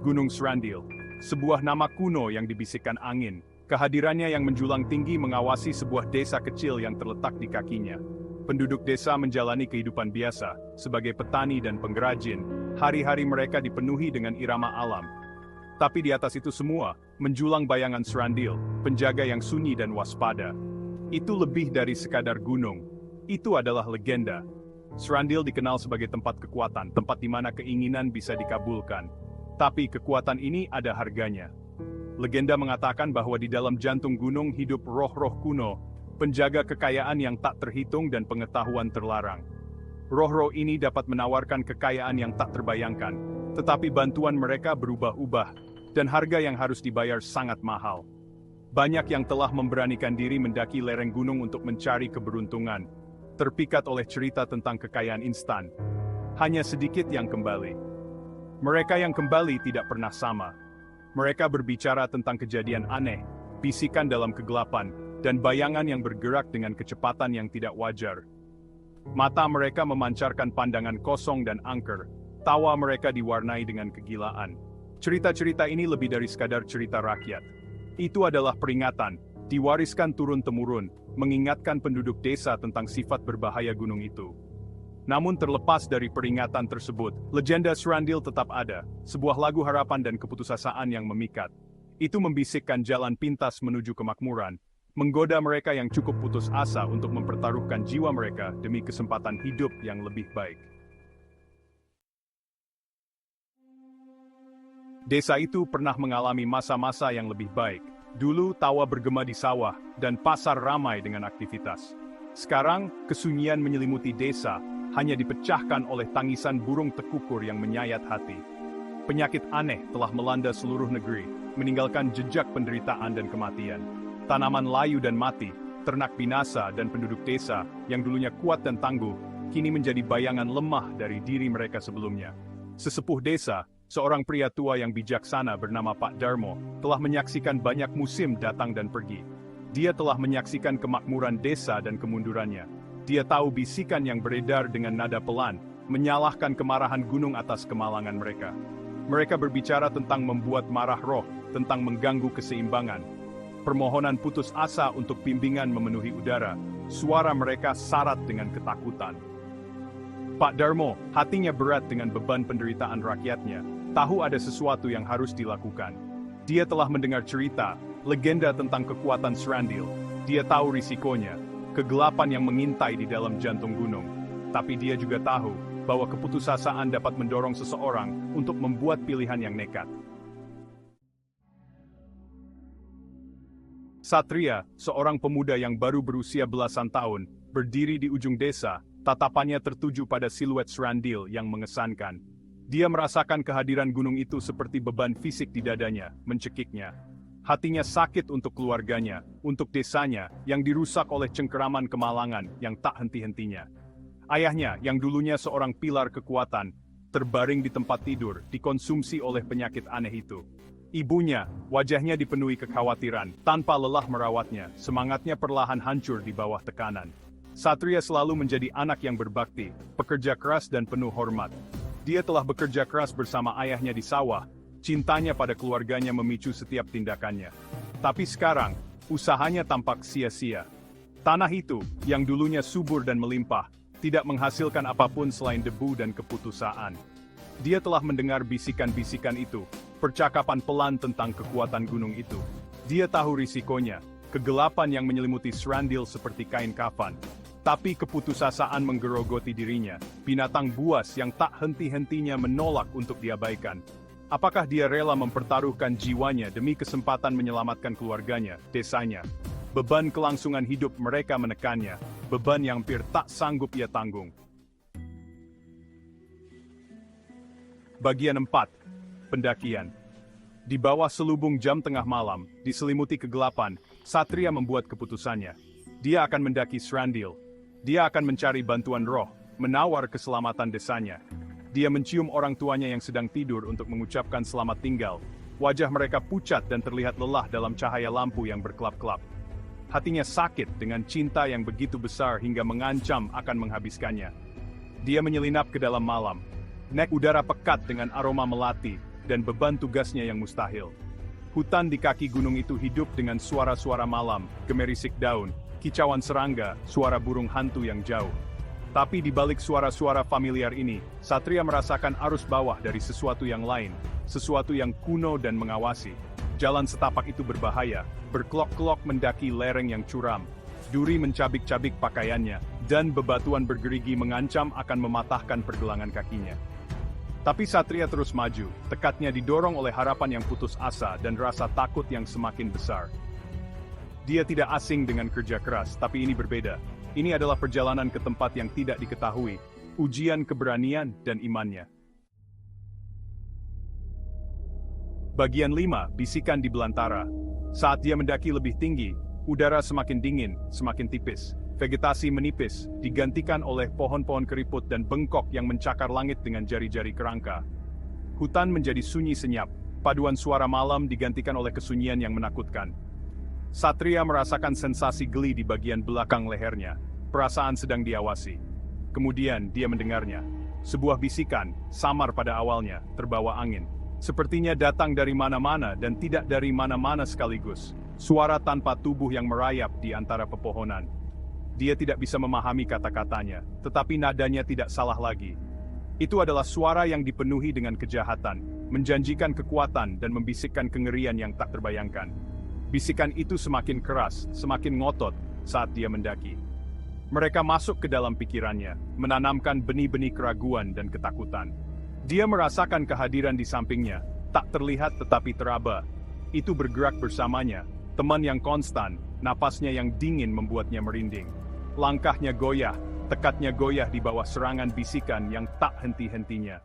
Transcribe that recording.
Gunung Srandil, sebuah nama kuno yang dibisikkan angin. Kehadirannya yang menjulang tinggi mengawasi sebuah desa kecil yang terletak di kakinya. Penduduk desa menjalani kehidupan biasa, sebagai petani dan pengrajin. Hari-hari mereka dipenuhi dengan irama alam. Tapi di atas itu semua, menjulang bayangan Srandil, penjaga yang sunyi dan waspada. Itu lebih dari sekadar gunung. Itu adalah legenda. Srandil dikenal sebagai tempat kekuatan, tempat di mana keinginan bisa dikabulkan. Tapi kekuatan ini ada harganya. Legenda mengatakan bahwa di dalam jantung gunung hidup roh-roh kuno, penjaga kekayaan yang tak terhitung dan pengetahuan terlarang. Roh-roh ini dapat menawarkan kekayaan yang tak terbayangkan, tetapi bantuan mereka berubah-ubah, dan harga yang harus dibayar sangat mahal. Banyak yang telah memberanikan diri mendaki lereng gunung untuk mencari keberuntungan, terpikat oleh cerita tentang kekayaan instan. Hanya sedikit yang kembali. Mereka yang kembali tidak pernah sama. Mereka berbicara tentang kejadian aneh, bisikan dalam kegelapan, dan bayangan yang bergerak dengan kecepatan yang tidak wajar. Mata mereka memancarkan pandangan kosong dan angker, tawa mereka diwarnai dengan kegilaan. Cerita-cerita ini lebih dari sekadar cerita rakyat. Itu adalah peringatan, diwariskan turun-temurun, mengingatkan penduduk desa tentang sifat berbahaya gunung itu. Namun terlepas dari peringatan tersebut, legenda Srandil tetap ada, sebuah lagu harapan dan keputusasaan yang memikat. Itu membisikkan jalan pintas menuju kemakmuran, menggoda mereka yang cukup putus asa untuk mempertaruhkan jiwa mereka demi kesempatan hidup yang lebih baik. Desa itu pernah mengalami masa-masa yang lebih baik. Dulu tawa bergema di sawah, dan pasar ramai dengan aktivitas. Sekarang, kesunyian menyelimuti desa, hanya dipecahkan oleh tangisan burung tekukur yang menyayat hati. Penyakit aneh telah melanda seluruh negeri, meninggalkan jejak penderitaan dan kematian. Tanaman layu dan mati, ternak binasa dan penduduk desa, yang dulunya kuat dan tangguh, kini menjadi bayangan lemah dari diri mereka sebelumnya. Sesepuh desa, seorang pria tua yang bijaksana bernama Pak Darmo, telah menyaksikan banyak musim datang dan pergi. Dia telah menyaksikan kemakmuran desa dan kemundurannya. Dia tahu bisikan yang beredar dengan nada pelan, menyalahkan kemarahan gunung atas kemalangan mereka. Mereka berbicara tentang membuat marah roh, tentang mengganggu keseimbangan. Permohonan putus asa untuk bimbingan memenuhi udara, suara mereka syarat dengan ketakutan. Pak Darmo, hatinya berat dengan beban penderitaan rakyatnya, tahu ada sesuatu yang harus dilakukan. Dia telah mendengar cerita, legenda tentang kekuatan Srandil. Dia tahu risikonya, kegelapan yang mengintai di dalam jantung gunung. Tapi dia juga tahu bahwa keputusasaan dapat mendorong seseorang untuk membuat pilihan yang nekat. Satria, seorang pemuda yang baru berusia belasan tahun, berdiri di ujung desa, tatapannya tertuju pada siluet Srandil yang mengesankan. Dia merasakan kehadiran gunung itu seperti beban fisik di dadanya, mencekiknya. Hatinya sakit untuk keluarganya, untuk desanya, yang dirusak oleh cengkeraman kemalangan yang tak henti-hentinya. Ayahnya, yang dulunya seorang pilar kekuatan, terbaring di tempat tidur, dikonsumsi oleh penyakit aneh itu. Ibunya, wajahnya dipenuhi kekhawatiran, tanpa lelah merawatnya, semangatnya perlahan hancur di bawah tekanan. Satria selalu menjadi anak yang berbakti, pekerja keras dan penuh hormat. Dia telah bekerja keras bersama ayahnya di sawah, cintanya pada keluarganya memicu setiap tindakannya. Tapi sekarang, usahanya tampak sia-sia. Tanah itu, yang dulunya subur dan melimpah, tidak menghasilkan apapun selain debu dan keputusasaan. Dia telah mendengar bisikan-bisikan itu, percakapan pelan tentang kekuatan gunung itu. Dia tahu risikonya, kegelapan yang menyelimuti Srandil seperti kain kafan. Tapi keputusasaan menggerogoti dirinya, binatang buas yang tak henti-hentinya menolak untuk diabaikan. Apakah dia rela mempertaruhkan jiwanya demi kesempatan menyelamatkan keluarganya, desanya? Beban kelangsungan hidup mereka menekannya, beban yang hampir tak sanggup ia tanggung. Bagian 4. Pendakian. Di bawah selubung jam tengah malam, diselimuti kegelapan, Satria membuat keputusannya. Dia akan mendaki Srandil. Dia akan mencari bantuan roh, menawar keselamatan desanya. Dia mencium orang tuanya yang sedang tidur untuk mengucapkan selamat tinggal. Wajah mereka pucat dan terlihat lelah dalam cahaya lampu yang berkelap-kelap. Hatinya sakit dengan cinta yang begitu besar hingga mengancam akan menghabiskannya. Dia menyelinap ke dalam malam. Naik udara pekat dengan aroma melati, dan beban tugasnya yang mustahil. Hutan di kaki gunung itu hidup dengan suara-suara malam, gemerisik daun, kicauan serangga, suara burung hantu yang jauh. Tapi di balik suara-suara familiar ini, Satria merasakan arus bawah dari sesuatu yang lain, sesuatu yang kuno dan mengawasi. Jalan setapak itu berbahaya, berkelok-kelok mendaki lereng yang curam. Duri mencabik-cabik pakaiannya, dan bebatuan bergerigi mengancam akan mematahkan pergelangan kakinya. Tapi Satria terus maju, tekadnya didorong oleh harapan yang putus asa dan rasa takut yang semakin besar. Dia tidak asing dengan kerja keras, tapi ini berbeda. Ini adalah perjalanan ke tempat yang tidak diketahui, ujian keberanian dan imannya. Bagian 5, bisikan di belantara. Saat dia mendaki lebih tinggi, udara semakin dingin, semakin tipis. Vegetasi menipis, digantikan oleh pohon-pohon keriput dan bengkok yang mencakar langit dengan jari-jari kerangka. Hutan menjadi sunyi senyap, paduan suara malam digantikan oleh kesunyian yang menakutkan. Satria merasakan sensasi geli di bagian belakang lehernya, perasaan sedang diawasi. Kemudian dia mendengarnya. Sebuah bisikan, samar pada awalnya, terbawa angin. Sepertinya datang dari mana-mana dan tidak dari mana-mana sekaligus. Suara tanpa tubuh yang merayap di antara pepohonan. Dia tidak bisa memahami kata-katanya, tetapi nadanya tidak salah lagi. Itu adalah suara yang dipenuhi dengan kejahatan, menjanjikan kekuatan dan membisikkan kengerian yang tak terbayangkan. Bisikan itu semakin keras, semakin ngotot saat dia mendaki. Mereka masuk ke dalam pikirannya, menanamkan benih-benih keraguan dan ketakutan. Dia merasakan kehadiran di sampingnya, tak terlihat tetapi teraba. Itu bergerak bersamanya, teman yang konstan, napasnya yang dingin membuatnya merinding. Langkahnya goyah, tekadnya goyah di bawah serangan bisikan yang tak henti-hentinya.